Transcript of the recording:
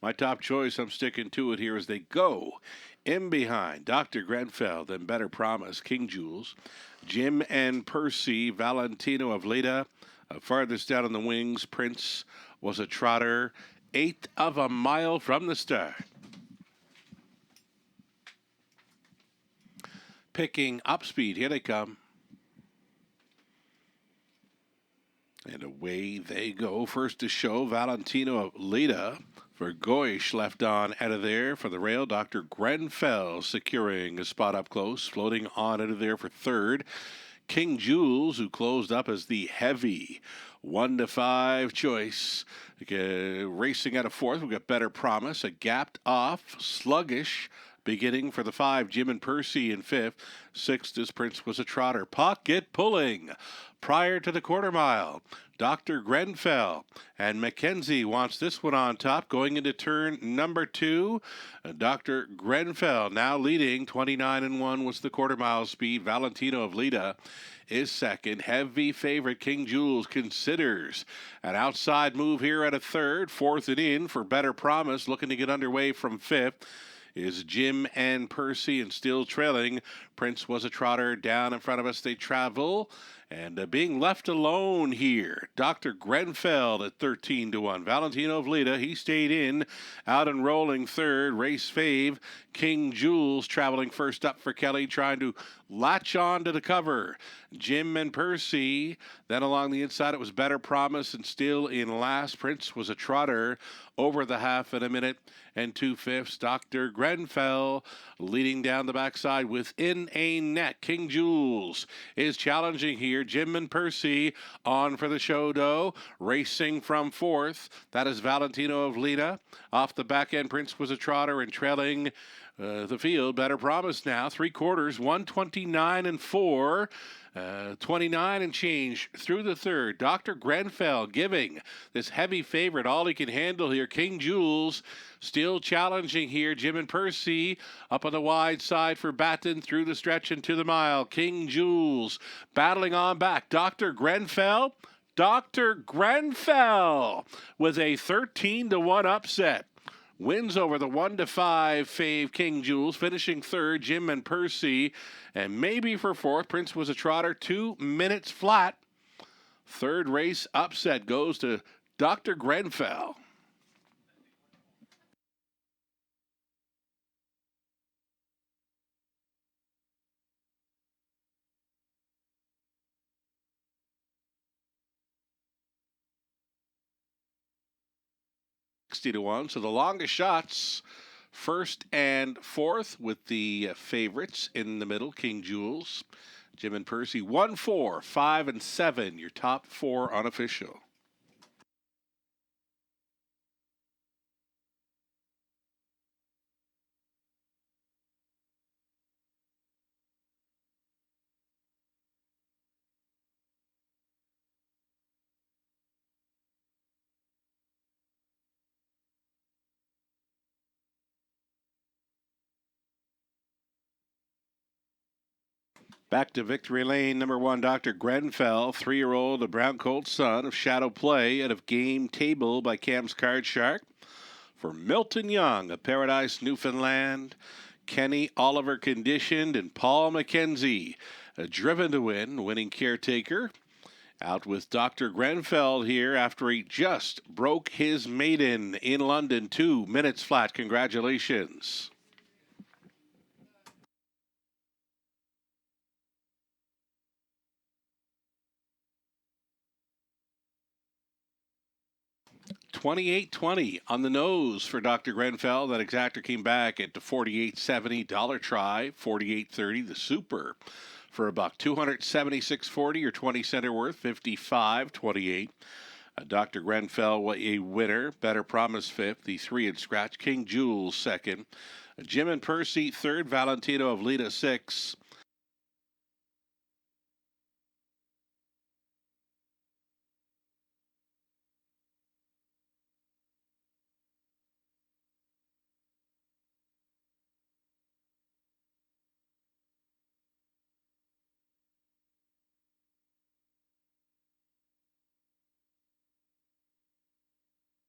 My top choice, I'm sticking to it here as they go. In behind, Dr. Grenfell, then Better Promise, King Jules, Jim and Percy, Valentino of Leda. Farthest down in the wings, Prince was a trotter. 1/8 of a mile from the start. Picking up speed. Here they come. And away they go. First to show, Valentino of Leda. For Goish left on out of there for the rail. Dr. Grenfell securing a spot up close. Floating on out of there for third. King Jules, who closed up as the heavy 1-5 choice. Racing out of fourth, we've got Better Promise. A gapped off, sluggish beginning for the 5. Jim and Percy in fifth. Sixth is Prince was a trotter. Pocket pulling prior to the quarter mile. Dr. Grenfell and Mackenzie wants this one on top going into turn number 2. Dr. Grenfell now leading 29-1 was the quarter mile speed. Valentino of Leda is second. Heavy favorite King Jules considers an outside move here at a third. Fourth and in for Better Promise, looking to get underway from fifth is Jim and Percy, and still trailing. Prince was a trotter. Down in front of us they travel. And being left alone here, Dr. Grenfell at 13-1. Valentino of Leda, he stayed in. Out and rolling third. Race fave. King Jules traveling first up for Kelly, trying to latch on to the cover. Jim and Percy. Then along the inside, it was Better Promise, and still in last. Prince was a trotter over the half in a minute and 2/5. Dr. Grenfell leading down the backside within a neck. King Jules is challenging here. Jim and Percy on for the show dough. Racing from fourth. That is Valentino of Leda. Off the back end, Prince was a trotter, and trailing the field. Better Promise now. 3/4, 129-4. 29 and change through the third. Dr. Grenfell giving this heavy favorite all he can handle here. King Jules still challenging here. Jim and Percy up on the wide side for Batten through the stretch into the mile. King Jules battling on back. Dr. Grenfell. Dr. Grenfell with a 13-1 upset. Wins over the 1-5 fave King Jules, finishing third, Jim and Percy, and maybe for fourth, Prince was a trotter, 2 minutes flat. Third race upset goes to Dr. Grenfell. $60-1, so the longest shots, first and fourth, with the favorites in the middle, King Jules, Jim and Percy, 1, 4, 5, and 7, your top 4 unofficial. Back to victory lane, number 1, Dr. Grenfell, 3-year-old, a brown colt son of Shadow Play out of Game Table by Cam's Card Shark. For Milton Young of Paradise, Newfoundland, Kenny Oliver conditioned, and Paul Mackenzie, driven to win, winning caretaker. Out with Dr. Grenfell here after he just broke his maiden in London, 2 minutes flat. Congratulations. $28.20 on the nose for Dr. Grenfell. That exactor came back at $48.70. Dollar try, $48.30. The super for $1. $276.40 or 20 center worth, $55.28. Dr. Grenfell, a winner. Better Promise fifth. The 3 and scratch. King Jules second. Jim and Percy third. Valentino of Leda 6.